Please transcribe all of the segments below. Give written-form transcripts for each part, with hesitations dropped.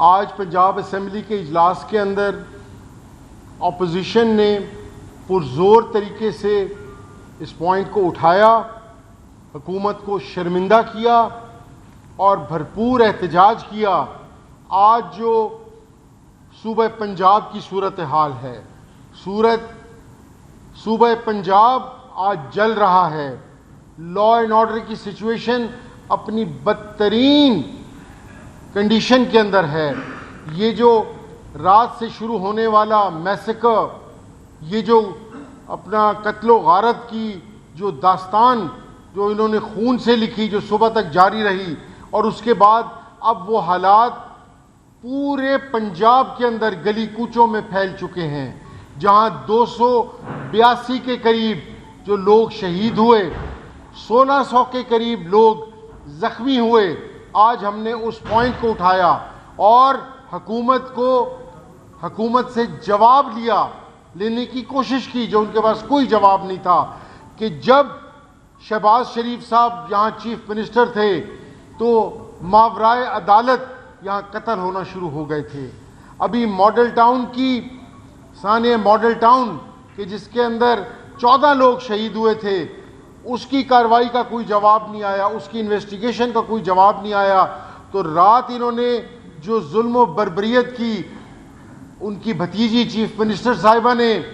आज पंजाब असम्बली के इजलास के अंदर अपोजिशन ने पुरजोर तरीके से इस पॉइंट को उठाया, हुकूमत को शर्मिंदा किया और भरपूर एहतजाज किया। आज जो सूबा पंजाब की सूरत हाल है, सूबा पंजाब आज जल रहा है। लॉ एंड ऑर्डर की सिचुएशन अपनी बदतरीन कंडीशन के अंदर है। ये जो रात से शुरू होने वाला मैसेकर, ये जो अपना कत्लो गारत की जो दास्तान जो इन्होंने खून से लिखी, जो सुबह तक जारी रही, और उसके बाद अब वो हालात पूरे पंजाब के अंदर गली कूचों में फैल चुके हैं, जहां 282 के करीब जो लोग शहीद हुए, 1600 के करीब लोग जख्मी हुए। आज हमने उस पॉइंट को उठाया और हुकूमत से जवाब लेने की कोशिश की, जो उनके पास कोई जवाब नहीं था, कि जब शहबाज शरीफ साहब यहाँ चीफ मिनिस्टर थे तो मावराए अदालत यहाँ कत्ल होना शुरू हो गए थे। अभी मॉडल टाउन की सानिया मॉडल टाउन के जिसके अंदर 14 लोग शहीद हुए थे, उसकी कार्रवाई का कोई जवाब नहीं आया, उसकी इन्वेस्टिगेशन का कोई जवाब नहीं आया। तो रात इन्होंने जो जुल्म व बर्बरियत की, उनकी भतीजी चीफ मिनिस्टर साहिबा ने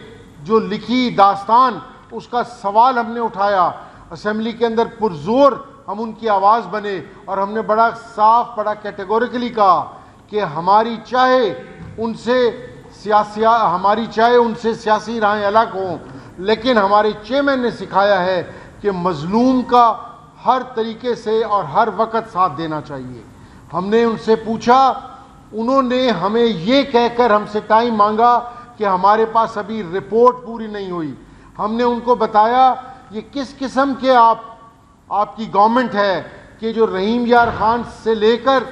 जो लिखी दास्तान, उसका सवाल हमने उठाया असेंबली के अंदर। पुरजोर हम उनकी आवाज़ बने और हमने बड़ा साफ, बड़ा कैटेगोरिकली कहा कि हमारी चाहे उनसे सियासी राहें अलग हों, लेकिन हमारे चेयरमैन ने सिखाया है कि मजलूम का हर तरीके से और हर वक्त साथ देना चाहिए। हमने उनसे पूछा, उन्होंने हमें ये कहकर हमसे टाइम मांगा कि हमारे पास अभी रिपोर्ट पूरी नहीं हुई। हमने उनको बताया ये किस किस्म के आपकी गवर्नमेंट है कि जो रहीम यार खान से लेकर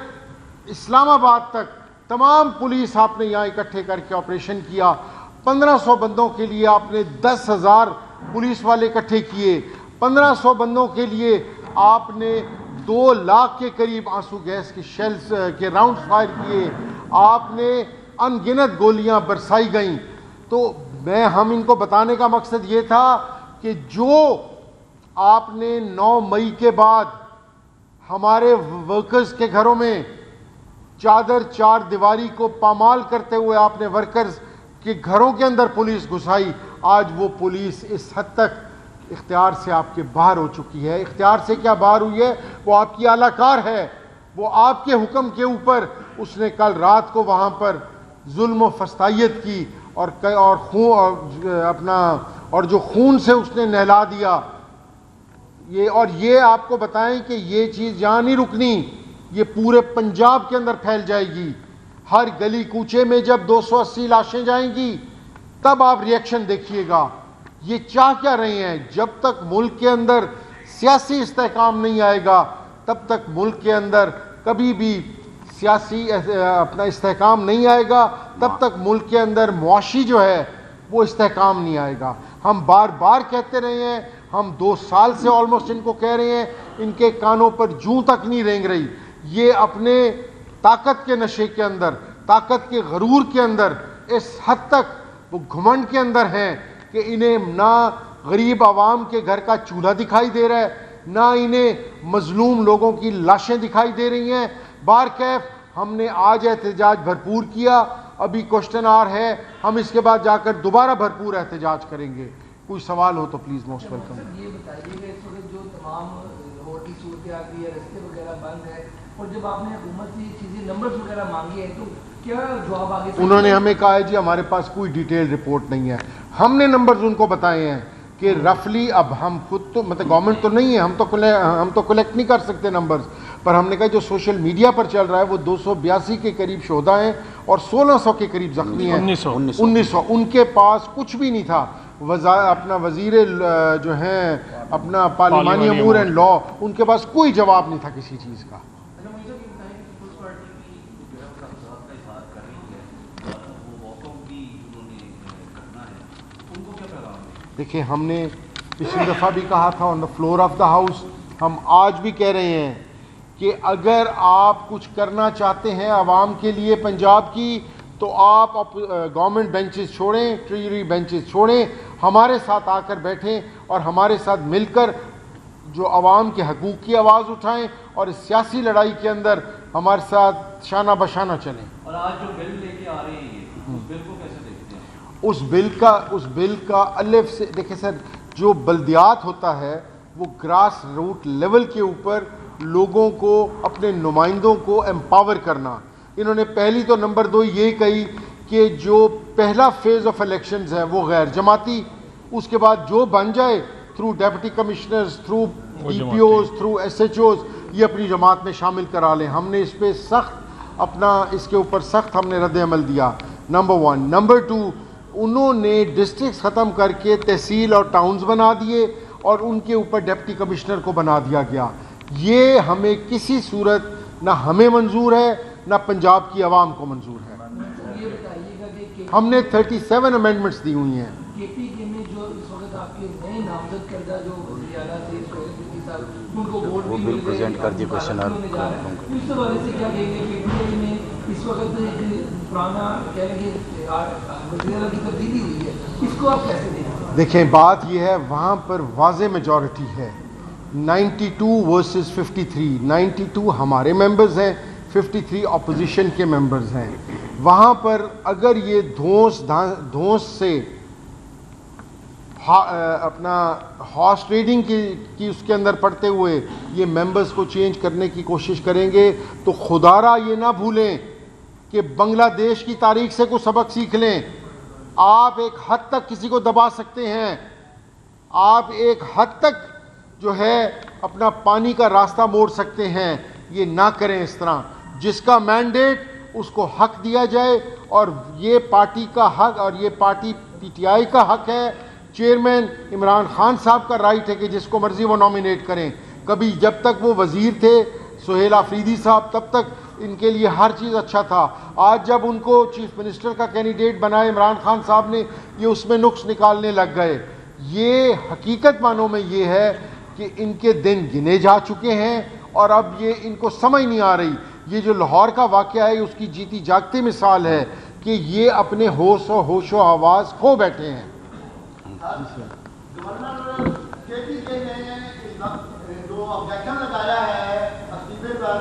इस्लामाबाद तक तमाम पुलिस आपने यहाँ इकट्ठे करके ऑपरेशन किया। 1500 बंदों के लिए आपने 10,000 पुलिस वाले इकट्ठे किए। 1500 बंदों के लिए आपने 2 लाख के करीब आंसू गैस के शेल्स के राउंड फायर किए। आपने अनगिनत गोलियां बरसाई गईं। तो हम इनको बताने का मकसद ये था कि जो आपने 9 मई के बाद हमारे वर्कर्स के घरों में चार दीवारी को पामाल करते हुए आपने वर्कर्स के घरों के अंदर पुलिस घुसाई, आज वो पुलिस इस हद तक इख्तियार से आपके बाहर हो चुकी है। इख्तियार से क्या बाहर हुई है? वो आपकी आलाकार है, वो आपके हुक्म के ऊपर उसने कल रात को वहाँ पर जुल्म व फस्तायत की और जो खून से उसने नहला दिया। ये आपको बताएं कि ये चीज़ यहाँ नहीं रुकनी, ये पूरे पंजाब के अंदर फैल जाएगी। हर गली कूचे में जब 280 लाशें जाएंगी तब आप रिएक्शन देखिएगा। ये चाह क्या रहे हैं? जब तक मुल्क के अंदर सियासी इस्तेहकाम नहीं आएगा तब तक मुल्क के अंदर कभी भी सियासी अपना इस्तेहकाम नहीं आएगा, तब तक मुल्क के अंदर मुआशी जो है वो इस्तेहकाम नहीं आएगा। हम बार बार कहते रहे हैं, हम 2 साल से ऑलमोस्ट इनको कह रहे हैं, इनके कानों पर जूं तक नहीं रेंग रही। ये अपने ताकत के नशे के अंदर, ताकत के गरूर के अंदर इस हद तक वो घमंड के अंदर हैं कि इन्हें ना गरीब आवाम के घर का चूल्हा दिखाई दे रहा है, ना इन्हें मजलूम लोगों की लाशें दिखाई दे रही हैं। बारकैफ हमने आज एहतजाज भरपूर किया, अभी क्वेश्चन आवर है, हम इसके बाद जाकर दोबारा भरपूर एहतजाज करेंगे। कोई सवाल हो तो प्लीज़ मोस्ट वेलकम। ये बताइए कि जो तमाम रोड की सूरत आ गई है, रास्ते वगैरह बंद है, और जब आपने हुकूमत से चीज़ें नंबर्स वगैरह मांगे हैं तो क्या जवाब आगे? उन्होंने हमें कहा है जी हमारे पास कोई डिटेल रिपोर्ट नहीं है। हमने नंबर्स उनको बताए हैं कि रफली, अब हम खुद तो मतलब गवर्नमेंट तो नहीं है, हम तो कलेक्ट नहीं कर सकते नंबर्स, पर हमने कहा जो सोशल मीडिया पर चल रहा है वो 282 के करीब शोधा हैं और 1600 के करीब जख्मी हैं। 1900 उनके पास कुछ भी नहीं था। अपना वजीर जो हैं अपना पार्लिमानी अमूर एंड लॉ, उनके पास कोई जवाब नहीं था किसी चीज़ का। देखिए, हमने पिछली दफ़ा भी कहा था on the floor of the house, हम आज भी कह रहे हैं कि अगर आप कुछ करना चाहते हैं आवाम के लिए पंजाब की, तो आप गवर्नमेंट बेंचेस छोड़ें, ट्रेजरी बेंचेस छोड़ें, हमारे साथ आकर बैठें और हमारे साथ मिलकर जो आवाम के हकूक़ की आवाज़ उठाएं और इस सियासी लड़ाई के अंदर हमारे साथ शाना बशाना चलें। और आज जो बिल लेके आ रहे हैं ये, उस बिल को कैसे देखते हैं? उस बिल का अलिफ से देखिए सर, जो बल्दियात होता है वो ग्रास रूट लेवल के ऊपर लोगों को, अपने नुमाइंदों को एम्पावर करना। इन्होंने पहली तो नंबर 2 ये कही कि जो पहला फेज़ ऑफ इलेक्शंस है वो गैर जमाती, उसके बाद जो बन जाए through deputy commissioners, through DPOs, through SHOs, ये अपनी जमात में शामिल करा लें। हमने इस पर इसके ऊपर सख्त हमने रद्द अमल दिया, नंबर 1। नंबर 2, उन्होंने डिस्ट्रिक्ट ख़त्म करके तहसील और टाउन्स बना दिए और उनके ऊपर डिप्टी कमिश्नर को बना दिया गया। ये हमें किसी सूरत ना हमें मंजूर है ना पंजाब की आवाम को मंजूर है। ये बताइएगा कि हमने 37 अमेंडमेंट्स दी हुई हैं। KPK में जो इस वक्त आपके नए नामजद करदा जो वज़ीर-ए-आला थे सोहेल साहब, उनको वोट भी मिल गए, प्रेजेंट कर दिए क्वेश्चन इस हवाले से क्या कहेंगे? KPK में इस वक्त एक पुराना कह लेंगे वज़ीर-ए-आला की तब्दीली हुई है, इसको आप कैसे देखें? देखें, बात यह है वहाँ पर वाज़े मेजॉरिटी है, 92 वर्सेस 53। 92 हमारे मेंबर्स हैं, 53 अपोजिशन के मेंबर्स हैं। वहाँ पर अगर ये धौंस से अपना हॉर्स ट्रेडिंग की उसके अंदर पड़ते हुए ये मेंबर्स को चेंज करने की कोशिश करेंगे, तो खुदारा ये ना भूलें कि बांग्लादेश की तारीख से कुछ सबक सीख लें। आप एक हद तक किसी को दबा सकते हैं, आप एक हद तक जो है अपना पानी का रास्ता मोड़ सकते हैं। ये ना करें इस तरह। जिसका मैंडेट उसको हक दिया जाए, और ये पार्टी का हक और ये पार्टी PTI का हक है। चेयरमैन इमरान खान साहब का राइट है कि जिसको मर्जी वो नॉमिनेट करें। कभी जब तक वो वज़ीर थे सुहेल आफरीदी साहब, तब तक इनके लिए हर चीज़ अच्छा था। आज जब उनको चीफ मिनिस्टर का कैंडिडेट बनाया इमरान खान साहब ने, ये उसमें नुक्स निकालने लग गए। ये हकीकत मानों में ये है कि इनके दिन गिने जा चुके हैं और अब ये इनको समझ नहीं आ रही। ये जो लाहौर का वाक़या है उसकी जीती जागती मिसाल है कि ये अपने होशो हवास खो बैठे हैं। गवर्नर KPK ने जो ऑब्जेक्शन लगाया है इस्तीफे पर,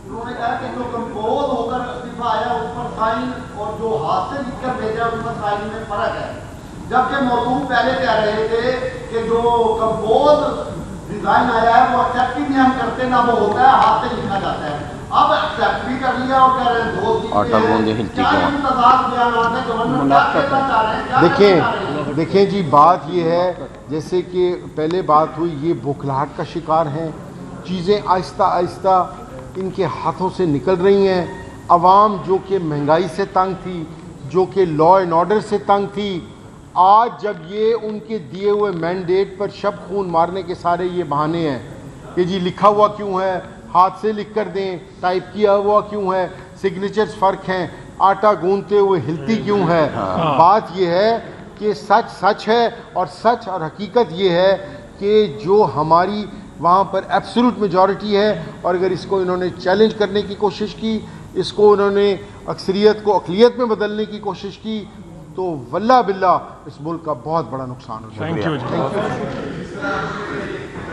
उन्होंने कहा कि जो कंपोज होकर इस्तीफा आया उस पर साइन और जो हाथ से लिखकर भेजा उस पर साइन में फर्क है। जबकि मौजूद पहले कह रहे थे कि जो कंपोज डिजाइन आया है वो एक्सेप्ट ही नहीं हम करते, ना वो होता है, हाथ से लिखा जाता है। अब एक्सेप्ट भी कर लिया और कह रहे हैं दो देखें जी, बात ये है जैसे कि पहले बात हुई, ये बुखलाहट का शिकार हैं। चीज़ें आहिस्ता आहिस्ता इनके हाथों से निकल रही हैं। आवाम जो कि महंगाई से तंग थी, जो कि लॉ एंड ऑर्डर से तंग थी, आज जब ये उनके दिए हुए मैंडेट पर शब खून मारने के सारे ये बहाने हैं कि जी लिखा हुआ क्यों है, हाथ से लिख कर दें, टाइप किया हुआ क्यों है, सिग्नेचर्स फ़र्क हैं, आटा गूंदते हुए हिलती क्यों है। बात यह है कि सच सच है, और सच और हकीकत ये है कि जो हमारी वहाँ पर एब्सोल्यूट मेजॉरिटी है, और अगर इसको इन्होंने चैलेंज करने की कोशिश की, इसको उन्होंने अक्सरियत को अक़लियत में बदलने की कोशिश की, तो वल्लाह बिल्लाह इस मुल्क का बहुत बड़ा नुकसान हो जाएगा। Thank you.